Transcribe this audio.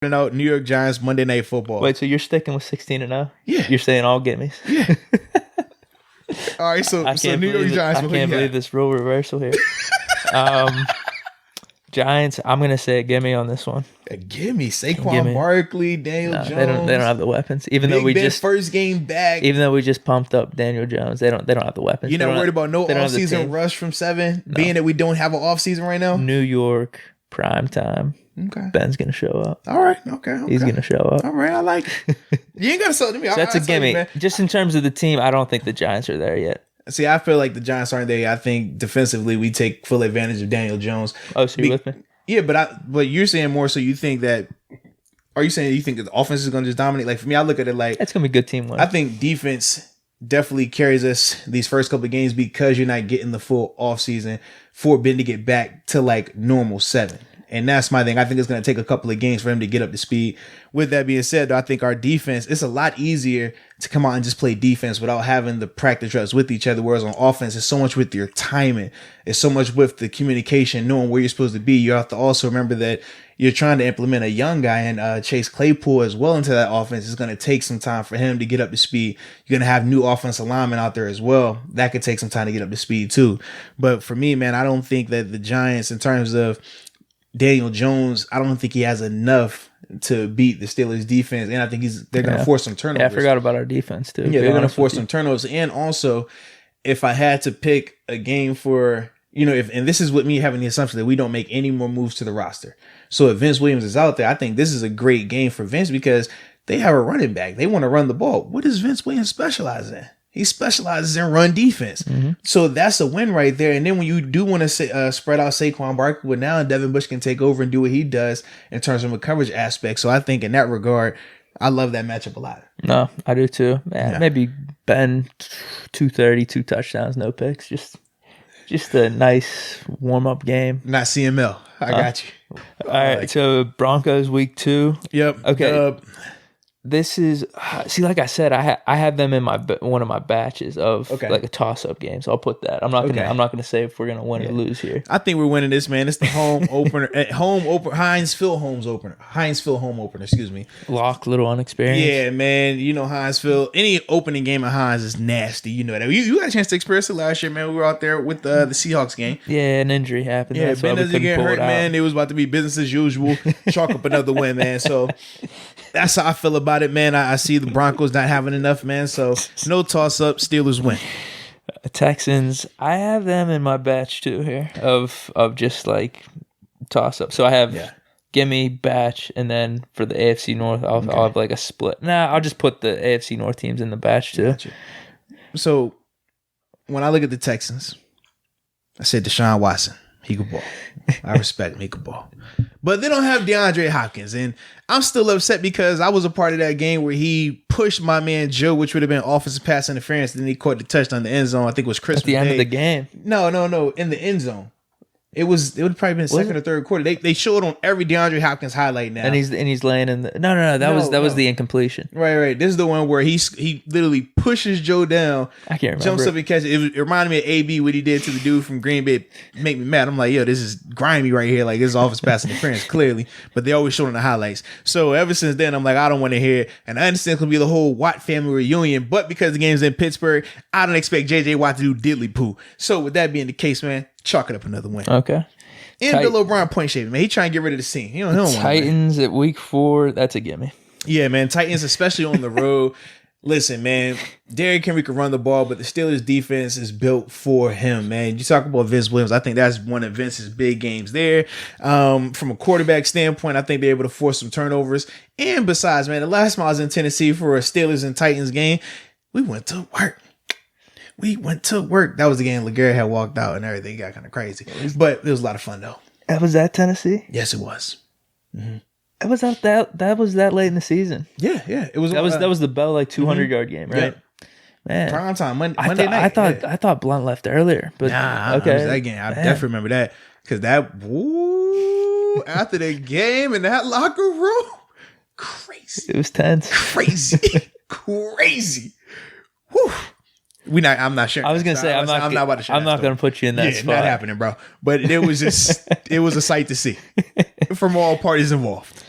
out New York Giants Monday Night Football. Wait, so you're sticking with 16-0? Yeah. You're saying all gimmies? Yeah. All right, so New York Giants. I can't believe this rule reversal here. Giants, I'm gonna say a gimme on this one. A gimme. Saquon Barkley, Daniel Jones. They don't have the weapons. Even though we just first game back. Even though we just pumped up Daniel Jones, they don't have the weapons. You're not worried about no offseason rush from 7, being that we don't have an offseason right now? New York, prime time. Okay. Ben's gonna show up. All right. Okay. He's gonna show up. All right. I like it. You ain't gotta sell it to me. So that's a gimme. Just in terms of the team, I don't think the Giants are there yet. See, I feel like the Giants aren't there. I think defensively we take full advantage of Daniel Jones. Oh, so you with me? Yeah, but you're saying more so you think that. Are you saying you think that the offense is gonna just dominate? Like for me, I look at it like it's gonna be a good team win. I think defense definitely carries us these first couple of games because you're not getting the full offseason for Ben to get back to like normal 7. And that's my thing. I think it's going to take a couple of games for him to get up to speed. With that being said, though, I think our defense, it's a lot easier to come out and just play defense without having the practice reps with each other. Whereas on offense, it's so much with your timing. It's so much with the communication, knowing where you're supposed to be. You have to also remember that you're trying to implement a young guy and Chase Claypool as well into that offense. It's going to take some time for him to get up to speed. You're going to have new offensive linemen out there as well. That could take some time to get up to speed too. But for me, man, I don't think that the Giants, in terms of Daniel Jones, I don't think he has enough to beat the Steelers defense. And I think they're going to force some turnovers. Yeah, I forgot about our defense too. Yeah, they're going to force some turnovers. And also, if I had to pick a game for, and this is with me having the assumption that we don't make any more moves to the roster. So if Vince Williams is out there, I think this is a great game for Vince because they have a running back. They want to run the ball. What does Vince Williams specialize in? He specializes in run defense. Mm-hmm. So that's a win right there. And then when you do want to spread out Saquon Barkley, well, now Devin Bush can take over and do what he does in terms of a coverage aspect. So I think in that regard, I love that matchup a lot. No, I do too. Man, yeah. Maybe Ben 230, 2 touchdowns, no picks. Just a nice warm-up game. Not CML. I got you. All right, so Broncos week 2. Yep. Okay. This is like I said, I have them in one of my batches of like a toss-up game. So I'll put that. I'm not gonna say if we're gonna win or lose here. I think we're winning this, man. It's the home opener at home opener, Hinesville home opener. Excuse me. Lock, little unexperienced. Yeah, man. Hinesville. Any opening game at Hines is nasty. You know that. You got a chance to experience it last year, man. We were out there with the Seahawks game. Yeah, an injury happened. Yeah, Ben doesn't get hurt, man. It was about to be business as usual. Chalk up another win, man. So that's how I feel about it, man. I see the Broncos not having enough, man. So no toss up. Steelers win. Texans. I have them in my batch too here of just like toss up. So I have gimme batch, and then for the AFC North, I'll have like a split. I'll just put the AFC North teams in the batch too. Gotcha. So when I look at the Texans, I said Deshaun Watson. He could ball. I respect him. He could ball. But they don't have DeAndre Hopkins. And I'm still upset because I was a part of that game where he pushed my man Joe, which would have been offensive pass interference. Then he caught the touchdown in the end zone. I think it was Christmas at the end Day. of the game. No. In the end zone. It would probably been second or third quarter. They showed on every DeAndre Hopkins highlight now. And he's laying in the that was the incompletion. Right. This is the one where he literally pushes Joe down. I can't remember. Jumps up and catches it. It reminded me of AB what he did to the dude from Green Bay. Make me mad. I'm like, yo, this is grimy right here. Like this is offensive pass interference, clearly. But they always show on the highlights. So ever since then, I'm like, I don't want to hear it. And I understand it's gonna be the whole Watt family reunion, but because the game's in Pittsburgh, I don't expect JJ Watt to do diddly poo. So with that being the case, man, chalk it up another win. Okay. And Bill O'Brien point shaving, man. He trying to get rid of the scene. He don't Titans at week 4, that's a gimme. Yeah, man. Titans, especially on the road. Listen, man, Derrick Henry can run the ball, but the Steelers defense is built for him, man. You talk about Vince Williams. I think that's one of Vince's big games there. From a quarterback standpoint, I think they're able to force some turnovers. And besides, man, the last time I was in Tennessee for a Steelers and Titans game, we went to work. That was the game LeGarrette had walked out and everything got kind of crazy. But it was a lot of fun, though. That was at Tennessee? Yes, it was. Mm-hmm. That was that late in the season. Yeah. It was. That was the Bell 200-yard game, right? Yeah. Man, prime time Monday night. I thought Blunt left earlier, but okay. It was that game. I definitely remember that because after the game in that locker room, crazy. It was tense. Crazy. Whew. I'm not sure. I was gonna say I'm not about to share. I'm not gonna put you in that spot. Not happening, bro. But it was a sight to see from all parties involved.